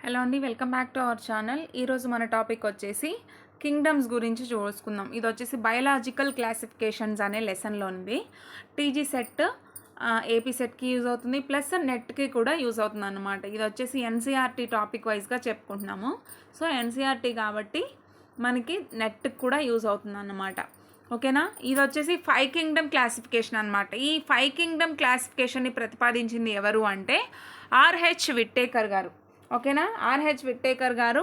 Hello అండి, welcome back to our channel. ఈరోజు మన టాపిక్ వచ్చేసి కింగ్డమ్స్ గురించి చూసుకుందాం. ఇది వచ్చేసి బయలాజికల్ క్లాసిఫికేషన్స్ అనే లెసన్లో ఉంది. టీజీ సెట్, ఏపీ సెట్కి యూజ్ అవుతుంది, ప్లస్ నెట్కి కూడా యూజ్ అవుతుంది అన్నమాట. ఇది వచ్చేసి ఎన్సీఆర్టీ టాపిక్ వైజ్గా చెప్పుకుంటున్నాము. సో ఎన్సీఆర్టీ కాబట్టి మనకి నెట్కి కూడా యూజ్ అవుతుంది అన్నమాట. ఓకేనా. ఇది వచ్చేసి 5 కింగ్డమ్ క్లాసిఫికేషన్ అనమాట. ఈ 5 కింగ్డమ్ క్లాసిఫికేషన్ని ప్రతిపాదించింది ఎవరు అంటే ఆర్హెచ్ విట్టేకర్ గారు. ఓకేనా. ఆర్హెచ్ విట్టేకర్ గారు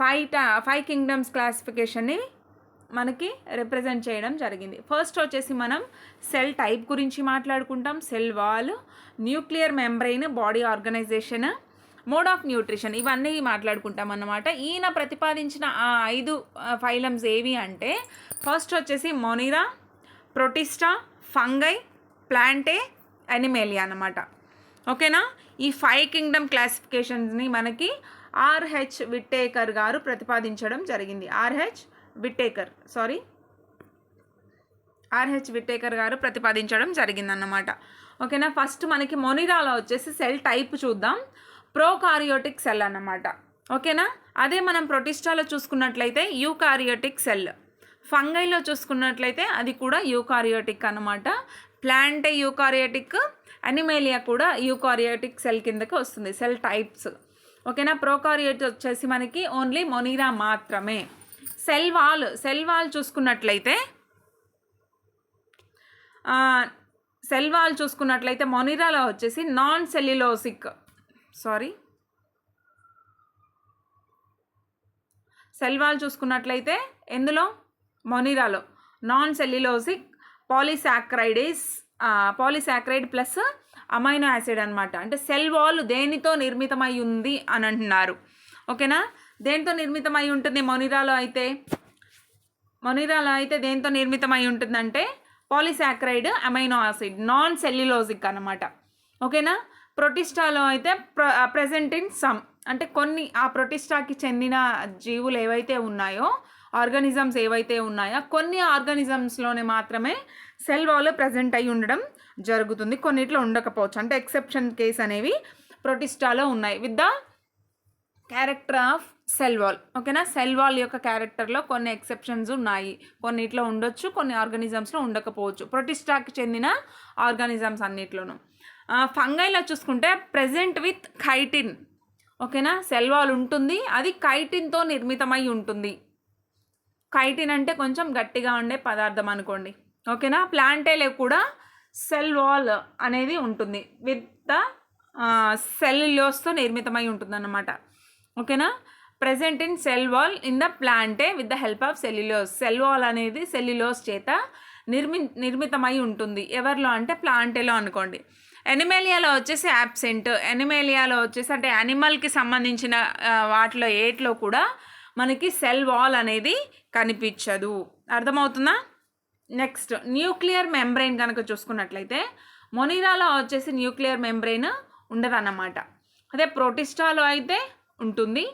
5 కింగ్డమ్స్ క్లాసిఫికేషన్ని మనకి రిప్రజెంట్ చేయడం జరిగింది. ఫస్ట్ వచ్చేసి మనం సెల్ టైప్ గురించి మాట్లాడుకుంటాం. Cell wall, nuclear membrane, body organization, mode of nutrition, ఇవన్నీ మాట్లాడుకుంటాం అన్నమాట. ఈయన ప్రతిపాదించిన ఆ 5 ఫైలమ్స్ ఏవి అంటే ఫస్ట్ వచ్చేసి మొనిరా, ప్రొటిస్టా, ఫంగై, ప్లాంటే, అనిమేలియా అన్నమాట. ఓకేనా. ఈ 5 కింగ్డమ్ క్లాసిఫికేషన్స్ని మనకి ఆర్హెచ్ విట్టేకర్ గారు ప్రతిపాదించడం జరిగింది. ఆర్హెచ్ విట్టేకర్ గారు ప్రతిపాదించడం జరిగిందన్నమాట. ఓకేనా. ఫస్ట్ మనకి మొనిరాలో వచ్చేసి సెల్ టైప్ చూద్దాం. ప్రోకారియోటిక్ సెల్ అన్నమాట. ఓకేనా. అదే మనం ప్రొటిస్టాలో చూసుకున్నట్లయితే యూకారియోటిక్ సెల్, ఫంగైలో చూసుకున్నట్లయితే అది కూడా యూకారియోటిక్ అన్నమాట. ప్లాంటే యూకారియోటిక్, అనిమేలియా కూడా యూకారియోటిక్ సెల్ కిందకి వస్తుంది, సెల్ టైప్స్. ఓకేనా. ప్రోకారియోట్ వచ్చేసి మనకి ఓన్లీ మొనిరా మాత్రమే. సెల్ వాల్ చూసుకున్నట్లయితే మొనిరాలో వచ్చేసి నాన్ సెల్యులోసిక్ సెల్ వాల్ చూసుకున్నట్లయితే ఎందులో, మొనిరాలో non cellulosic polysaccharide plus amino acid అనమాట. అంటే సెల్ వాల్ దేనితో నిర్మితమై ఉంది అని అంటున్నారు. ఓకేనా. దేనితో నిర్మితమై ఉంటుంది మొనిరాలో అయితే దేనితో నిర్మితమై ఉంటుందంటే పాలీసాక్రైడ్, అమైనో యాసిడ్, నాన్ సెల్యులోజిక్ అనమాట. ఓకేనా. ప్రొటిస్టాలో అయితే ప్రెజెంట్ ఇన్ సమ్, అంటే కొన్ని ఆ ప్రొటిస్టాకి చెందిన జీవులు ఏవైతే ఉన్నాయో, ఆర్గానిజమ్స్ ఏవైతే ఉన్నాయో కొన్ని ఆర్గానిజమ్స్లోనే మాత్రమే సెల్ వాల్ ప్రజెంట్ అయి ఉండడం జరుగుతుంది, కొన్నిట్లో ఉండకపోవచ్చు. అంటే ఎక్సెప్షన్ కేస్ అనేవి ప్రొటిస్టాలో ఉన్నాయి with the character of cell wall. ఓకేనా. సెల్ వాల్ యొక్క క్యారెక్టర్లో కొన్ని ఎక్సెప్షన్స్ ఉన్నాయి, కొన్నిట్లో ఉండొచ్చు, కొన్ని ఆర్గానిజమ్స్లో ఉండకపోవచ్చు, ప్రొటిస్టాకి చెందిన ఆర్గానిజమ్స్ అన్నిట్లోనూ. ఫంగైలో చూసుకుంటే ప్రెజెంట్ విత్ కైటిన్. ఓకేనా. సెల్ వాల్ ఉంటుంది, అది కైటిన్తో నిర్మితమై ఉంటుంది. కైటిన్ అంటే కొంచెం గట్టిగా ఉండే పదార్థం అనుకోండి. ఓకేనా. ప్లాంటేలో కూడా సెల్ వాల్ అనేది ఉంటుంది, విత్ ద సెల్యులోస్తో నిర్మితమై ఉంటుంది అన్నమాట. ఓకేనా. Present in cell wall in the ప్లాంటే with the help of cellulose. Cell wall అనేది సెల్యులోస్ చేత నిర్మితమై ఉంటుంది. ఎవరిలో అంటే ప్లాంటేలో అనుకోండి. ఎనిమేలియాలో వచ్చేసి యాబ్సెంట్. ఎనిమేలియాలో వచ్చేసి అంటే యానిమల్కి సంబంధించిన వాటిలో ఏట్లో కూడా మనకి సెల్ వాల్ అనేది కనిపించదు. అర్థమవుతుందా. నెక్స్ట్ న్యూక్లియర్ మెంబ్రెయిన్ కనుక చూసుకున్నట్లయితే మొనిరాలో వచ్చేసి న్యూక్లియర్ మెంబ్రెయిన్ ఉండదన్నమాట. అదే ప్రొటిస్టాలో అయితే ఉంటుంది,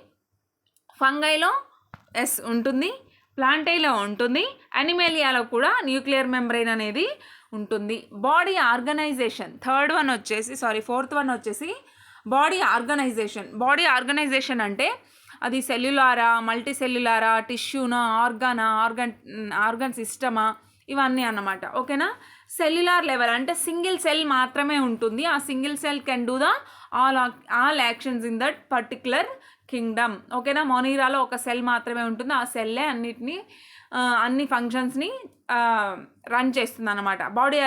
ఫంగైలో ఉంటుంది, ప్లాంటేలో ఉంటుంది, అనిమేలియాలో కూడా న్యూక్లియర్ మెంబ్రెయిన్ అనేది ఉంటుంది. బాడీ ఆర్గనైజేషన్ ఫోర్త్ వన్ వచ్చేసి బాడీ ఆర్గనైజేషన్ అంటే అది సెల్యులారా, మల్టీ సెల్యులారా, టిష్యూనా, ఆర్గన్ సిస్టమా, ఇవన్నీ అన్నమాట. ఓకేనా. సెల్యులార్ లెవెల్ అంటే సింగిల్ సెల్ మాత్రమే ఉంటుంది. ఆ single cell can do the all actions in that particular Kingdom. ఓకేనా. మొనిరాలో ఒక సెల్ మాత్రమే ఉంటుంది, ఆ సెల్లే అన్ని ఫంక్షన్స్ని రన్ చేస్తుంది అన్నమాట. బాడీ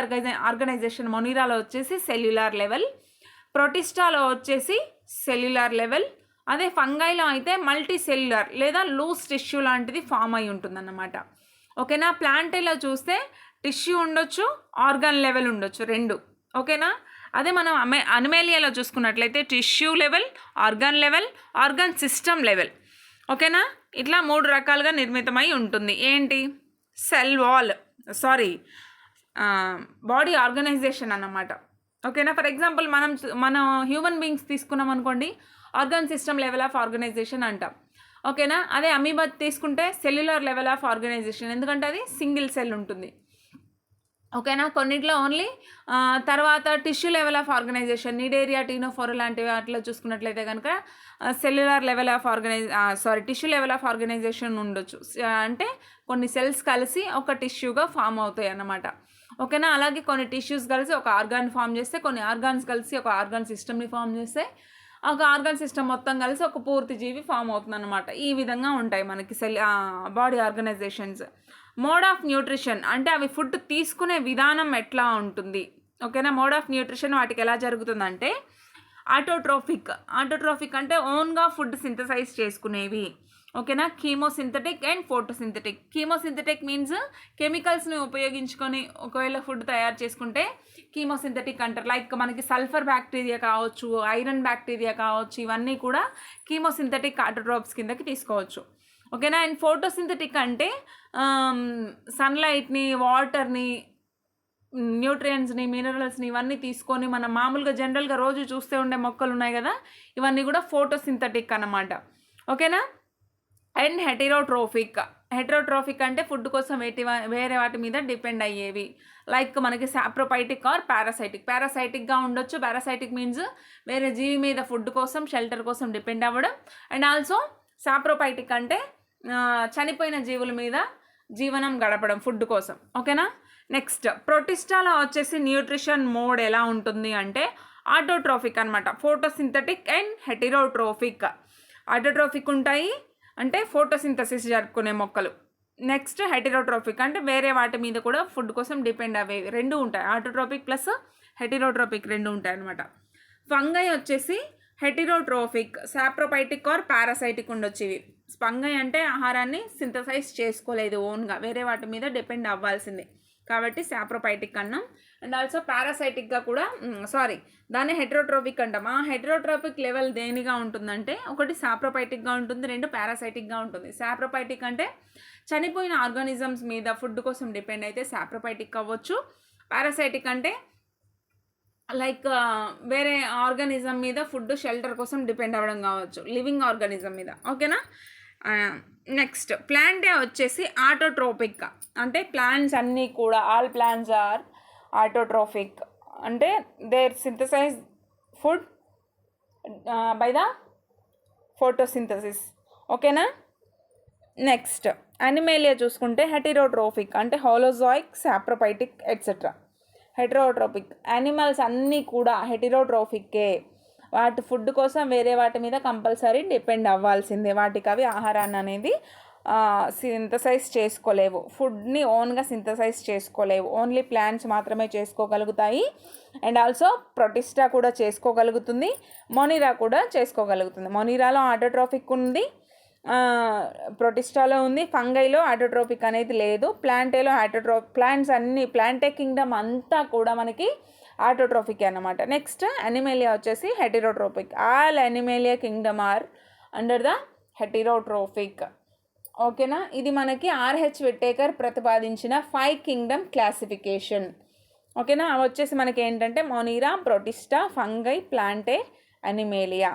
ఆర్గనైజేషన్ మొనిరాలో వచ్చేసి సెల్యులార్ లెవెల్, ప్రొటిస్టాలో వచ్చేసి సెల్యులార్ లెవెల్, అదే ఫంగైలో అయితే మల్టీ సెల్యులర్ లేదా లూజ్ టిష్యూ లాంటిది ఫామ్ అయి ఉంటుందన్నమాట. ఓకేనా. ప్లాంటేలో చూస్తే టిష్యూ ఉండొచ్చు, ఆర్గాన్ లెవెల్ ఉండొచ్చు, రెండు. ఓకేనా. అదే మనం అనిమేలియాలో చూసుకున్నట్లయితే tissue level, organ level, organ system level. ఓకేనా. ఇట్లా 3 రకాలుగా నిర్మితమై ఉంటుంది. ఏంటి, సెల్ వాల్ బాడీ ఆర్గనైజేషన్ అన్నమాట. ఓకేనా. ఫర్ ఎగ్జాంపుల్ మనం హ్యూమన్ బీయింగ్స్ తీసుకున్నాం అనుకోండి, organ system level of organization అంటాం. ఓకేనా. అదే అమీబా తీసుకుంటే సెల్యులర్ లెవెల్ ఆఫ్ ఆర్గనైజేషన్, ఎందుకంటే అది సింగిల్ సెల్ ఉంటుంది. ఓకేనా. కొన్నిట్లో ఓన్లీ తర్వాత tissue level of organization Cnidaria, Ctenophora లాంటివి వాటిలో చూసుకున్నట్లయితే కనుక cellular level of tissue level of organization ఉండొచ్చు. అంటే కొన్ని సెల్స్ కలిసి ఒక టిష్యూగా ఫామ్ అవుతాయి అన్నమాట. ఓకేనా. అలాగే కొన్ని టిష్యూస్ కలిసి ఒక ఆర్గాన్ ఫామ్ చేస్తే, కొన్ని ఆర్గాన్స్ కలిసి ఒక ఆర్గాన్ సిస్టమ్ని ఫామ్ చేస్తే, ఒక ఆర్గాన్ సిస్టమ్ మొత్తం కలిసి ఒక పూర్తి జీవి ఫామ్ అవుతుందన్నమాట. ఈ విధంగా ఉంటాయి మనకి body organizations. Mode of nutrition అంటే అవి ఫుడ్ తీసుకునే విధానం ఎట్లా ఉంటుంది. ఓకేనా. మోడ్ ఆఫ్ న్యూట్రిషన్ వాటికి ఎలా జరుగుతుందంటే ఆటోట్రోఫిక్ అంటే ఓన్గా ఫుడ్ సింథసైజ్ చేసుకునేవి. ఓకేనా. Chemosynthetic and photosynthetic. Chemosynthetic means కెమికల్స్ని ఉపయోగించుకొని ఒకవేళ ఫుడ్ తయారు చేసుకుంటే కీమోసింథటిక్ అంటారు. లైక్ మనకి సల్ఫర్ బ్యాక్టీరియా కావచ్చు, ఐరన్ బ్యాక్టీరియా కావచ్చు, ఇవన్నీ కూడా కీమోసింథటిక్ ఆటోట్రోప్స్ కిందకి తీసుకోవచ్చు. ఓకేనా. అండ్ ఫోటోసింథటిక్ అంటే సన్లైట్ని, వాటర్ని, న్యూట్రియంట్స్ని, మినరల్స్ని ఇవన్నీ తీసుకొని మనం మామూలుగా జనరల్గా రోజు చూస్తూ ఉండే మొక్కలు ఉన్నాయి కదా, ఇవన్నీ కూడా ఫోటోసింథటిక్ అన్నమాట. ఓకేనా. అండ్ హెటరోట్రోఫిక్ అంటే ఫుడ్ కోసం వేరే వాటి మీద డిపెండ్ అయ్యేవి. లైక్ మనకి సాప్రోపైటిక్ ఆర్ పారాసైటిక్గా ఉండొచ్చు. పారాసైటిక్ మీన్స్ వేరే జీవి మీద ఫుడ్ కోసం, షెల్టర్ కోసం డిపెండ్ అవ్వడం. అండ్ ఆల్సో సాప్రోపైటిక్ అంటే చనిపోయిన జీవుల మీద జీవనం గడపడం ఫుడ్ కోసం. ఓకేనా. నెక్స్ట్ ప్రొటిస్టాలో వచ్చేసి న్యూట్రిషన్ మోడ్ ఎలా ఉంటుంది అంటే ఆటోట్రోఫిక్ అనమాట. Photosynthetic and heterotrophic. ఆటోట్రోఫిక్ ఉంటాయి అంటే ఫోటోసింథసిస్ జరుపుకునే మొక్కలు. నెక్స్ట్ హెటరోట్రోఫిక్ అంటే వేరే వాటి మీద కూడా ఫుడ్ కోసం డిపెండ్ అయ్యేవి. రెండు ఉంటాయి. ఆటోట్రోఫిక్ ప్లస్ హెటరోట్రోఫిక్ రెండు ఉంటాయి అనమాట. ఫంగై వచ్చేసి హెటరోట్రోఫిక్, సాప్రోపైటిక్ ఆర్ పారాసైటిక్ ఉండొచ్చు ఇవి. ఫంగై అంటే ఆహారాన్ని సింథసైజ్ చేసుకోలేదు, ఓన్గా వేరే వాటి మీద డిపెండ్ అవ్వాల్సిందే, కాబట్టి సాప్రోపైటిక్ అన్నాం. అండ్ ఆల్సో పారాసైటిక్గా కూడా దాన్ని హెటరోట్రోఫిక్ అంటాం. ఆ హెటరోట్రోఫిక్ లెవెల్ దేనిగా ఉంటుందంటే ఒకటి సాప్రోపైటిక్గా ఉంటుంది, రెండు పారాసైటిక్గా ఉంటుంది. సాప్రోపైటిక్ అంటే చనిపోయిన ఆర్గానిజమ్స్ మీద ఫుడ్ కోసం డిపెండ్ అయితే సాప్రోపైటిక్ అవ్వచ్చు. పారాసైటిక్ అంటే లైక్ వేరే ఆర్గానిజం మీద ఫుడ్ షెల్టర్ కోసం డిపెండ్ అవ్వడం కావచ్చు, లివింగ్ ఆర్గానిజం మీద. ఓకేనా. నెక్స్ట్ ప్లాంటే వచ్చేసి ఆటోట్రోపిక్ అంటే ప్లాంట్స్ అన్నీ కూడా ఆల్ ప్లాంట్స్ ఆర్ ఆటోట్రోఫిక్ అంటే there synthesize food by the photosynthesis. ఓకేనా. నెక్స్ట్ అనిమేలియా చూసుకుంటే హెటరోట్రోఫిక్ అంటే holozoic, saprophytic etcetera. Heterotrophic animals అన్నీ కూడా హెటరోట్రోఫిక్కే. వాటి ఫుడ్ కోసం వేరే వాటి మీద కంపల్సరీ డిపెండ్ అవ్వాల్సిందే. వాటికి అవి ఆహారాన్ని అనేది సింథసైజ్ చేసుకోలేవు, ఫుడ్ని ఓన్గా సింథసైజ్ చేసుకోలేవు. ఓన్లీ ప్లాంట్స్ మాత్రమే చేసుకోగలుగుతాయి. అండ్ ఆల్సో ప్రొటిస్టా కూడా చేసుకోగలుగుతుంది, మొనిరా కూడా చేసుకోగలుగుతుంది. మొనిరాలో ఆటోట్రోఫిక్ ఉంది, ప్రొటిస్టాలో ఉంది. ఫంగైలో ఆటోట్రోపిక్ అనేది లేదు. ప్లాంటేలో ప్లాంట్స్ అన్ని ప్లాంటే కింగ్డమ్ అంతా కూడా మనకి ఆటోట్రోఫిక్ అన్నమాట. నెక్స్ట్ అనిమేలియా వచ్చేసి heterotrophic. All Animalia kingdom are under the heterotrophic. ఓకేనా. ఇది మనకి ఆర్హెచ్ విట్టేకర్ ప్రతిపాదించిన 5 కింగ్డమ్ క్లాసిఫికేషన్. ఓకేనా. అవి వచ్చేసి మనకి ఏంటంటే మొనిరా, ప్రొటిస్టా, ఫంగై, ప్లాంటే, అనిమేలియా.